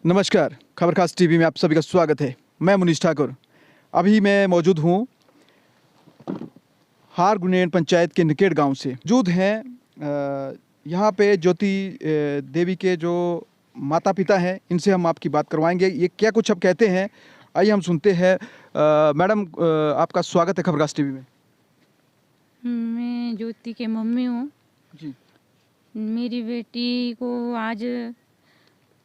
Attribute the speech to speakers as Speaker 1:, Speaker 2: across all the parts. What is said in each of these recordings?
Speaker 1: नमस्कार, खबरखास टीवी में आप सभी का स्वागत है। मैं मुनीश ठाकुर। अभी मैं मौजूद हूँ हार गुनेन पंचायत के निकेट गांव से। मौजूद हैं यहाँ पे ज्योति देवी के जो माता पिता हैं, इनसे हम आपकी बात करवाएंगे। ये क्या कुछ अब कहते हैं, आइए हम सुनते हैं। मैडम, आपका स्वागत है खबरखास टीवी में।
Speaker 2: मैं ज्योति के मम्मी हूँ
Speaker 1: जी।
Speaker 2: मेरी बेटी को आज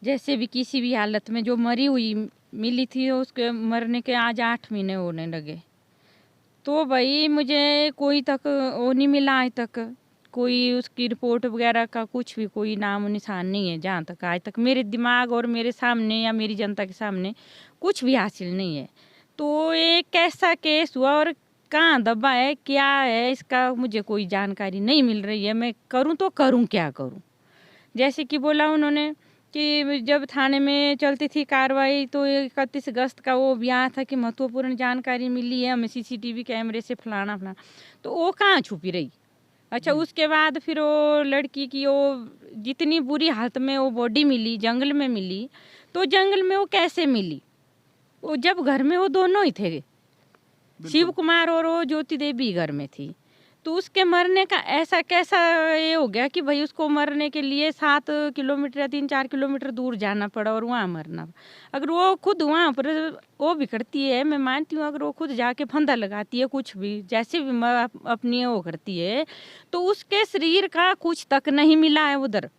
Speaker 2: जैसे भी किसी भी हालत में जो मरी हुई मिली थी, उसके मरने के आज 8 महीने होने लगे। तो भाई मुझे कोई तक वो नहीं मिला आज तक, कोई उसकी रिपोर्ट वगैरह का कुछ भी कोई नाम निशान नहीं है। जहाँ तक आज तक मेरे दिमाग और मेरे सामने या मेरी जनता के सामने कुछ भी हासिल नहीं है। तो ये कैसा केस हुआ और कहाँ दबा है, क्या है, इसका मुझे कोई जानकारी नहीं मिल रही है। मैं करूँ तो करूँ क्या करूँ। जैसे कि बोला उन्होंने कि जब थाने में चलती थी कार्रवाई, तो 31 अगस्त का वो बयान था कि महत्वपूर्ण जानकारी मिली है हमें सीसीटीवी कैमरे से फलाना फलाना, तो वो कहाँ छुपी रही। अच्छा, उसके बाद फिर वो लड़की की वो जितनी बुरी हालत में वो बॉडी मिली, जंगल में मिली, तो जंगल में वो कैसे मिली? वो जब घर में वो दोनों ही थे, शिव कुमार और वो ज्योति देवी घर में थी, तो उसके मरने का ऐसा कैसा ये हो गया कि भाई उसको मरने के लिए 7 किलोमीटर या 3-4 किलोमीटर दूर जाना पड़ा और वहाँ मरना। अगर वो खुद वहाँ पर वो भी करती है, मैं मानती हूँ, अगर वो खुद जाके फंदा लगाती है, कुछ भी जैसे भी अपनी वो करती है, तो उसके शरीर का कुछ तक नहीं मिला है उधर।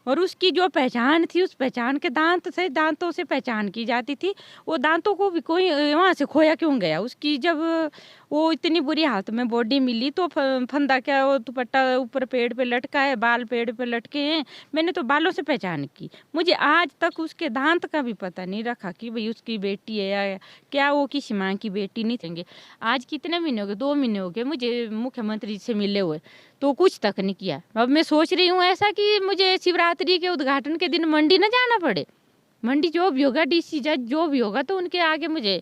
Speaker 2: और उसकी जो पहचान थी, उस पहचान के दांतों से पहचान की जाती थी। वो दांतों को भी कोई वहाँ से खोया क्यों गया? उसकी जब वो इतनी बुरी हालत में बॉडी मिली, तो फंदा क्या, वो दुपट्टा ऊपर पेड़ पे लटका है, बाल पेड़ पे लटके हैं। मैंने तो बालों से पहचान की। मुझे आज तक उसके दांत का भी पता नहीं रखा कि भाई उसकी बेटी है या क्या वो किसी माँ की बेटी नहीं थेंगे। आज कितने महीने हो गए, 2 महीने हो गए मुझे मुख्यमंत्री से मिले हुए, तो कुछ तक नहीं किया। अब मैं सोच रही हूँ ऐसा कि मुझे शिवरात्रि के उद्घाटन के दिन मंडी न जाना पड़े। मंडी जो भी होगा, डीसी जज जो भी होगा, तो उनके आगे मुझे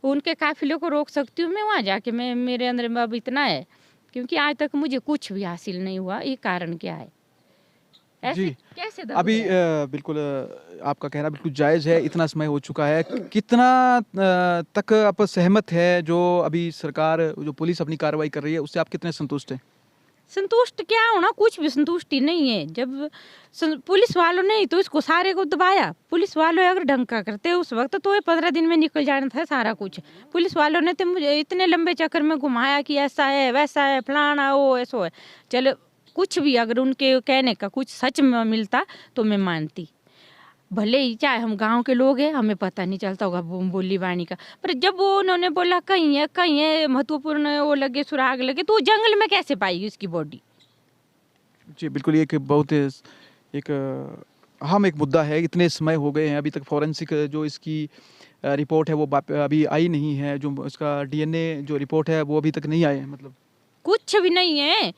Speaker 2: उनके काफिले को रोक सकती हूँ मैं वहाँ जाके। मैं मेरे अंदर में अब इतना है, क्योंकि आज तक मुझे कुछ भी हासिल नहीं हुआ। ये कारण क्या है? ऐसे
Speaker 1: जी।
Speaker 2: कैसे दब
Speaker 1: अभी
Speaker 2: गया?
Speaker 1: बिल्कुल आपका कहना बिल्कुल जायज़ है। इतना समय हो चुका है। कितना तक आप सहमत है जो अभी सरकार, जो पुलिस अपनी कार्रवाई कर रही है, उससे आप कितने संतुष्ट हैं?
Speaker 2: संतुष्ट क्या होना, कुछ भी संतुष्टि नहीं है। जब पुलिस वालों ने तो इसको सारे को दबाया, पुलिस वालों अगर ढंग का करते उस वक्त तो ये 15 दिन में निकल जाना था सारा कुछ। पुलिस वालों ने तो मुझे इतने लंबे चक्कर में घुमाया कि ऐसा है, वैसा है, फलाना वो ऐसा है। चलो, कुछ भी अगर उनके कहने का कुछ सच में मिलता तो मैं मानती। भले ही चाहे हम गांव के लोग हैं, हमें पता नहीं चलता होगा बोली वाणी का, पर जब वो उन्होंने बोला कहीं है महत्वपूर्ण वो लगे, सुराग लगे, तो वो जंगल में कैसे पाएगी उसकी बॉडी?
Speaker 1: जी, बिल्कुल। ये एक बहुत एक अहम एक मुद्दा है। इतने समय हो गए हैं, अभी तक फॉरेंसिक जो इसकी रिपोर्ट है वो अभी आई नहीं है। जो इसका डीएनए जो रिपोर्ट है वो अभी तक नहीं आए हैं, मतलब
Speaker 2: कुछ भी नहीं है,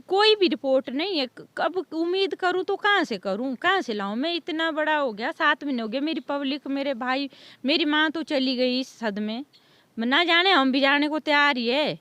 Speaker 2: कोई भी रिपोर्ट नहीं है। कब उम्मीद करूं तो कहाँ से करूं, कहाँ से लाऊं? मैं इतना बड़ा हो गया, 7 महीने हो गए, मेरी पब्लिक, मेरे भाई, मेरी माँ तो चली गई इस सदमे में। ना जाने, हम भी जाने को तैयार ही है।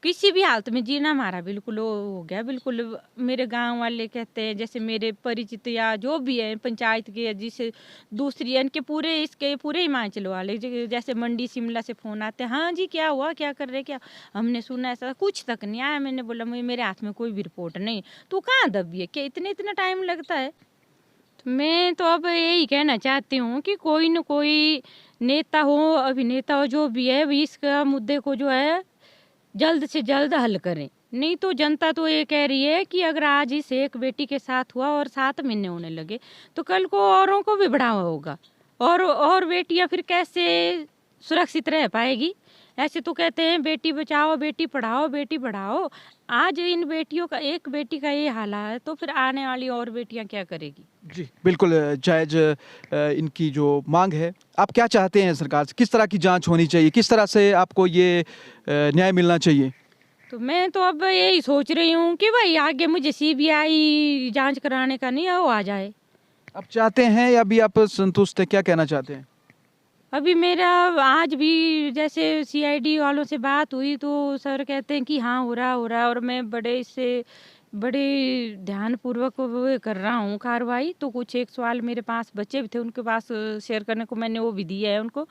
Speaker 2: किसी भी हालत में जीना हमारा बिल्कुल वो हो गया। बिल्कुल मेरे गांव वाले कहते हैं, जैसे मेरे परिचित या जो भी है पंचायत के, जिसे दूसरी इनके पूरे इसके पूरे हिमाचल वाले, जैसे मंडी शिमला से फ़ोन आते हैं, हाँ जी क्या हुआ, क्या कर रहे, क्या हमने सुना, ऐसा कुछ तक नहीं आया। मैंने बोला मेरे हाथ में कोई भी रिपोर्ट नहीं। तो कहाँ दबी है, क्या इतने इतना टाइम लगता है? तो मैं तो अब यही कहना चाहती हूँ कि कोई न कोई नेता हो, अभिनेता हो, जो भी है, भी इसका मुद्दे को जो है जल्द से जल्द हल करें। नहीं तो जनता तो ये कह रही है कि अगर आज इस एक बेटी के साथ हुआ और 7 महीने होने लगे, तो कल को औरों को भी बढ़ावा होगा, और बेटियां फिर कैसे सुरक्षित रह पाएगी? ऐसे तो कहते हैं बेटी बचाओ, बेटी पढ़ाओ, बेटी बढ़ाओ। आज इन बेटियों का, एक बेटी का ये हाल है, तो फिर आने वाली और बेटियां क्या करेगी?
Speaker 1: जी, बिल्कुल जायज़ इनकी जो मांग है। आप क्या चाहते हैं सरकार से? किस तरह की जांच होनी चाहिए? किस तरह से आपको ये न्याय मिलना चाहिए?
Speaker 2: तो मैं तो अब यही सोच रही हूँ कि भाई आगे मुझे सीबीआई जांच कराने का नहीं, वो आ जाए।
Speaker 1: आप चाहते हैं या अभी आप संतुष्ट हैं? क्या कहना चाहते हैं?
Speaker 2: अभी मेरा आज भी जैसे सीआईडी वालों से बात हुई, तो सर कहते हैं कि हाँ हो रहा, और मैं बड़े इससे बड़े ध्यानपूर्वक वो कर रहा हूँ कार्रवाई। तो कुछ एक सवाल मेरे पास बचे भी थे, उनके पास शेयर करने को मैंने वो भी दिया है उनको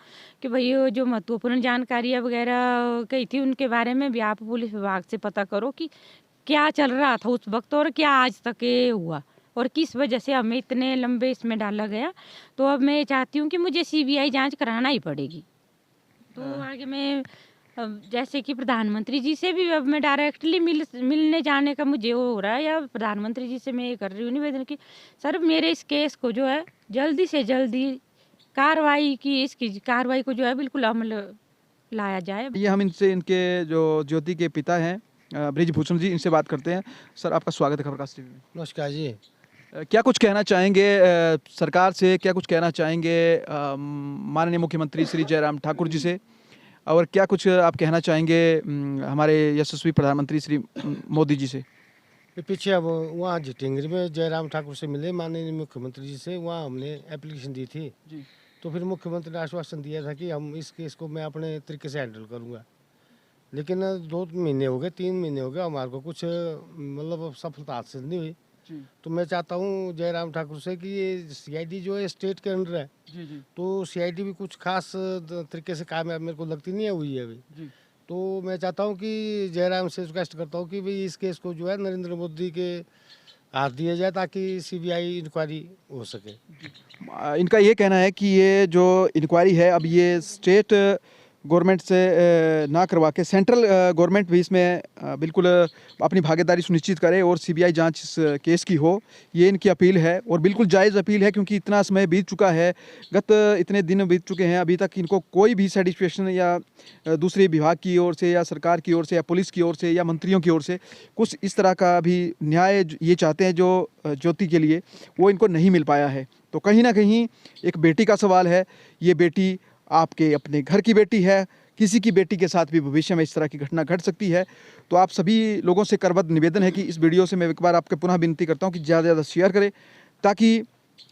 Speaker 2: कि भई ये जो महत्वपूर्ण जानकारियाँ वगैरह कही थी उनके बारे में भी आप पुलिस विभाग से पता करो कि क्या चल रहा था उस वक़्त और क्या आज तक ये हुआ और किस वजह से हमें इतने लंबे इसमें डाला गया। तो अब मैं चाहती हूँ कि मुझे सीबीआई जाँच कराना ही पड़ेगी। तो आगे मैं जैसे कि प्रधानमंत्री जी से भी अब मैं डायरेक्टली मिलने जाने का मुझे वो हो रहा है, या प्रधानमंत्री जी से मैं ये कर रही हूँ निवेदन कि सर मेरे इस केस को जो है जल्दी से जल्दी इसकी कार्रवाई को जो है बिल्कुल अमल लाया जाए।
Speaker 1: ये हम इनसे इनके जो ज्योति के पिता हैं ब्रिजभूषण जी, इनसे बात करते हैं। सर आपका स्वागत है खबरकास्ट टीवी में।
Speaker 3: नमस्कार जी।
Speaker 1: क्या कुछ कहना चाहेंगे सरकार से, क्या कुछ कहना चाहेंगे माननीय मुख्यमंत्री श्री जयराम ठाकुर जी से, और क्या कुछ आप कहना चाहेंगे हमारे यशस्वी प्रधानमंत्री श्री मोदी जी से?
Speaker 3: ये पीछे अब वहाँ जितेंद्र में जयराम ठाकुर से मिले माननीय मुख्यमंत्री जी से, वहाँ हमने एप्लीकेशन दी थी
Speaker 1: जी।
Speaker 3: तो फिर मुख्यमंत्री ने आश्वासन दिया था कि हम इस केस को मैं अपने तरीके से हैंडल करूँगा। लेकिन 2 महीने हो गए, 3 महीने हो गए, हमारे को कुछ मतलब सफलता हासिल नहीं हुई।
Speaker 1: जी
Speaker 3: तो मैं चाहता हूँ जयराम ठाकुर से कि ये सीआईडी जो है स्टेट के अंडर है,
Speaker 1: जी जी
Speaker 3: तो सीआईडी भी कुछ खास तरीके से कामयाब मेरे को लगती नहीं है हुई है अभी।
Speaker 1: जी।
Speaker 3: तो मैं चाहता हूँ कि जयराम से रिक्वेस्ट करता हूँ कि भाई इस केस को जो है नरेंद्र मोदी के हाथ दिया जाए ताकि सीबीआई इंक्वायरी हो सके।
Speaker 1: इनका ये कहना है कि ये जो इंक्वायरी है अब ये स्टेट गवर्नमेंट से ना करवा के सेंट्रल गवर्नमेंट भी इसमें बिल्कुल अपनी भागीदारी सुनिश्चित करे और सीबीआई जांच इस केस की हो, ये इनकी अपील है और बिल्कुल जायज़ अपील है, क्योंकि इतना समय बीत चुका है, इतने दिन बीत चुके हैं, अभी तक इनको कोई भी सेटिस्फेक्शन या दूसरे विभाग की ओर से या सरकार की ओर से या पुलिस की ओर से या मंत्रियों की ओर से कुछ इस तरह का भी न्याय ये चाहते हैं जो ज्योति के लिए, वो इनको नहीं मिल पाया है। तो कहीं ना कहीं एक बेटी का सवाल है, ये बेटी आपके अपने घर की बेटी है, किसी की बेटी के साथ भी भविष्य में इस तरह की घटना घट सकती है। तो आप सभी लोगों से करबद्ध निवेदन है कि इस वीडियो से मैं एक बार आपके पुनः विनती करता हूं कि ज़्यादा से ज़्यादा शेयर करें, ताकि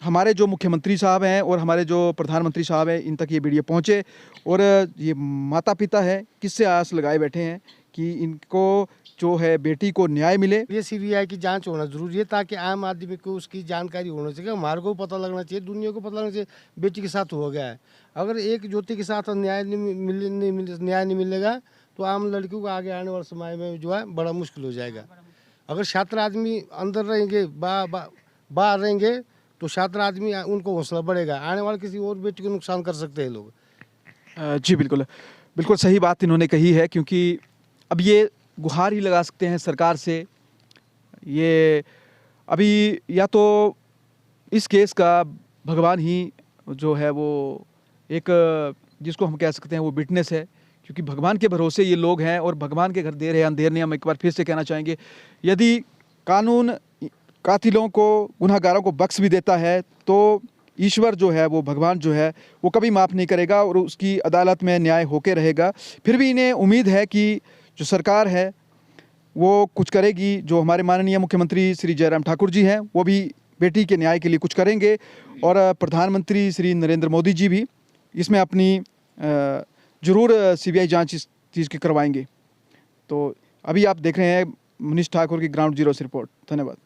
Speaker 1: हमारे जो मुख्यमंत्री साहब हैं और हमारे जो प्रधानमंत्री साहब हैं इन तक ये वीडियो पहुंचे। और ये माता पिता है किससे आस लगाए बैठे हैं कि इनको जो है बेटी को न्याय मिले।
Speaker 3: ये सीबीआई की जांच होना जरूरी है ताकि आम आदमी को उसकी जानकारी होनी चाहिए, हमारे को पता लगना चाहिए, दुनिया को पता लगना चाहिए बेटी के साथ हुआ गया है। अगर एक ज्योति के साथ न्याय नहीं मिलेगा तो आम लड़कियों को आगे आने वाले समय में जो है बड़ा मुश्किल हो जाएगा। अगर छात्र आदमी अंदर रहेंगे, बाहर रहेंगे, तो छात्र आदमी उनको हौसला बढ़ेगा, आने वाले किसी और बेटी को नुकसान कर सकते हैं लोग।
Speaker 1: जी बिल्कुल, बिल्कुल सही बात इन्होंने कही है, क्योंकि अब ये गुहार ही लगा सकते हैं सरकार से। ये अभी या तो इस केस का भगवान ही जो है वो एक जिसको हम कह सकते हैं वो विटनेस है, क्योंकि भगवान के भरोसे ये लोग हैं और भगवान के घर देर है अंधेर नहीं। हम एक बार फिर से कहना चाहेंगे, यदि कानून कातिलों को, गुनहगारों को बख्श भी देता है तो ईश्वर जो है वो, भगवान जो है वो कभी माफ़ नहीं करेगा और उसकी अदालत में न्याय होके रहेगा। फिर भी इन्हें उम्मीद है कि जो सरकार है वो कुछ करेगी। जो हमारे माननीय मुख्यमंत्री श्री जयराम ठाकुर जी हैं वो भी बेटी के न्याय के लिए कुछ करेंगे, और प्रधानमंत्री श्री नरेंद्र मोदी जी भी इसमें अपनी ज़रूर सीबीआई जांच इस चीज़ की करवाएंगे। तो अभी आप देख रहे हैं मनीष ठाकुर की ग्राउंड जीरो से रिपोर्ट। धन्यवाद।